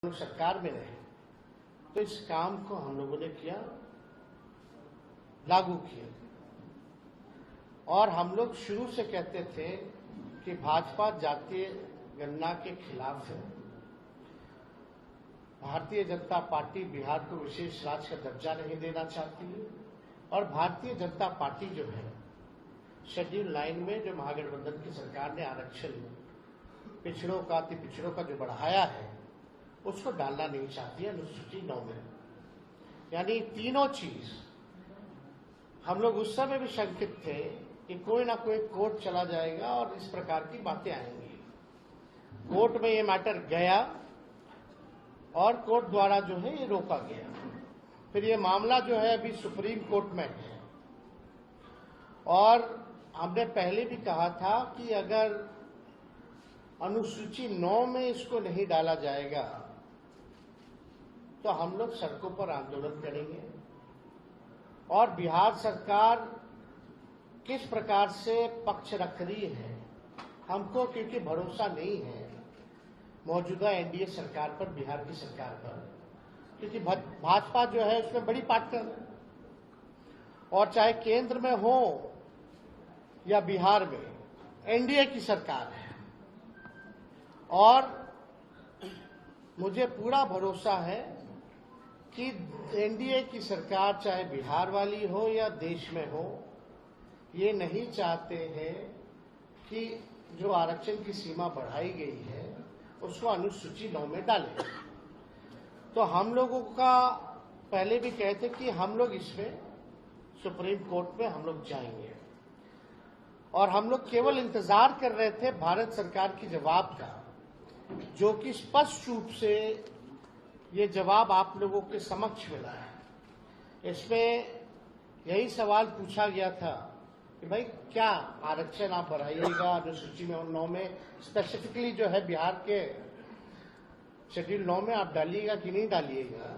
लोग सरकार में रहे तो इस काम को हम लोगों ने किया, लागू किया। और हम लोग शुरू से कहते थे कि भाजपा जातीय गणना के खिलाफ है। भारतीय जनता पार्टी बिहार को विशेष राज्य का दर्जा नहीं देना चाहती है और भारतीय जनता पार्टी जो है शेड्यूल 9 में जो महागठबंधन की सरकार ने आरक्षण पिछड़ों का अति पिछड़ों का जो बढ़ाया है उसको डालना नहीं चाहती है अनुसूची 9 में। यानी तीनों चीज हम लोग उस समय भी शंकित थे कि कोई ना कोई कोर्ट चला जाएगा और इस प्रकार की बातें आएंगी। कोर्ट में ये मैटर गया और कोर्ट द्वारा जो है ये रोका गया। फिर ये मामला जो है अभी सुप्रीम कोर्ट में है और हमने पहले भी कहा था कि अगर अनुसूची 9 में इसको नहीं डाला जाएगा तो हम लोग सड़कों पर आंदोलन करेंगे। और बिहार सरकार किस प्रकार से पक्ष रख रही है हमको, क्योंकि भरोसा नहीं है मौजूदा एनडीए सरकार पर, बिहार की सरकार पर, क्योंकि भाजपा जो है उसमें बड़ी पार्टनर है। और चाहे केंद्र में हो या बिहार में एनडीए की सरकार है और मुझे पूरा भरोसा है कि एनडीए की सरकार चाहे बिहार वाली हो या देश में हो, ये नहीं चाहते हैं कि जो आरक्षण की सीमा बढ़ाई गई है उसको अनुसूची 9 में डालें। तो हम लोगों का पहले भी कहते कि हम लोग इसमें सुप्रीम कोर्ट में हम लोग जाएंगे और हम लोग केवल इंतजार कर रहे थे भारत सरकार की जवाब का, जो कि स्पष्ट रूप से ये जवाब आप लोगों के समक्ष मिला है। इसमें यही सवाल पूछा गया था कि भाई क्या आरक्षण आप बढ़ाइएगा अनुसूची में 9 में, स्पेसिफिकली जो है बिहार के शेड्यूल 9 में आप डालिएगा कि नहीं डालिएगा।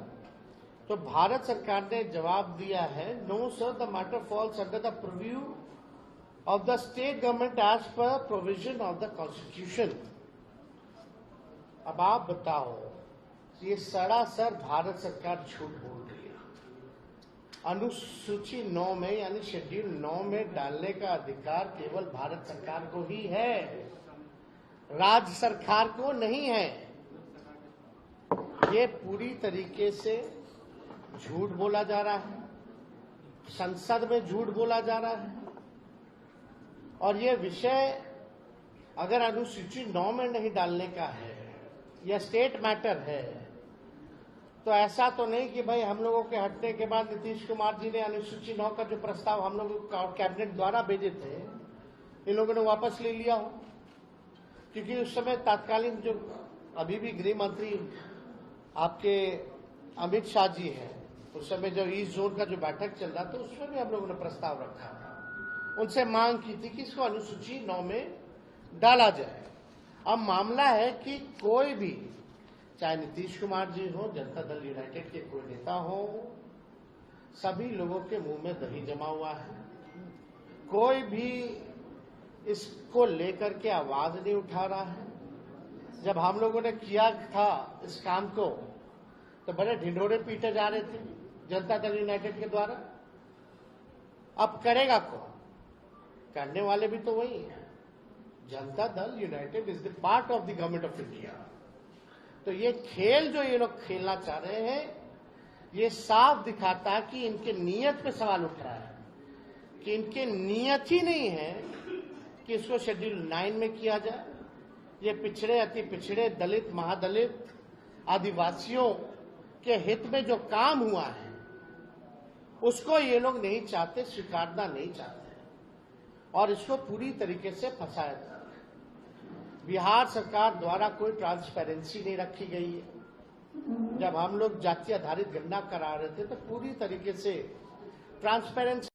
तो भारत सरकार ने जवाब दिया है, no sir, the matter falls under the preview of the state government as per provision of the constitution. अब आप बताओ, ये सरासर भारत सरकार झूठ बोल रही है। अनुसूची 9 में यानी शेड्यूल 9 में डालने का अधिकार केवल भारत सरकार को ही है, राज्य सरकार को नहीं है। ये पूरी तरीके से झूठ बोला जा रहा है, संसद में झूठ बोला जा रहा है। और ये विषय अगर अनुसूची 9 में नहीं डालने का है, यह स्टेट मैटर है, तो ऐसा तो नहीं कि भाई हम लोगों के हटने के बाद नीतीश कुमार जी ने अनुसूची 9 का जो प्रस्ताव हम लोगों कैबिनेट द्वारा भेजे थे इन लोगों ने वापस ले लिया हो। क्योंकि उस समय तत्कालीन जो अभी भी गृह मंत्री आपके अमित शाह जी हैं, उस समय जो ईस्ट जोन का जो बैठक चल रहा था उसमें भी हम लोगों ने प्रस्ताव रखा था, उनसे मांग की थी कि इसको अनुसूची 9 में डाला जाए। अब मामला है कि कोई भी, चाहे नीतीश कुमार जी हो, जनता दल यूनाइटेड के कोई नेता हो, सभी लोगों के मुंह में दही जमा हुआ है। कोई भी इसको लेकर के आवाज नहीं उठा रहा है। जब हम लोगों ने किया था इस काम को तो बड़े ढिंढोरे पीटे जा रहे थे जनता दल यूनाइटेड के द्वारा। अब करेगा कौन? करने वाले भी तो वही है। Janata Dal United is the part of the government of India. तो ये खेल जो ये लोग खेलना चाह रहे हैं, ये साफ दिखाता है कि इनके नियत पे सवाल उठ रहा है, कि इनके नियत ही नहीं है कि इसको शेड्यूल 9 में किया जाए। ये पिछड़े, अति पिछड़े, दलित, महादलित, आदिवासियों के हित में जो काम हुआ है उसको ये लोग नहीं चाहते, स्वीकारना नहीं चाहते और इसको पूरी तरीके से फंसाया जा रहा है। बिहार सरकार द्वारा कोई ट्रांसपेरेंसी नहीं रखी गई है। जब हम लोग जाति आधारित गणना करा रहे थे तो पूरी तरीके से ट्रांसपेरेंसी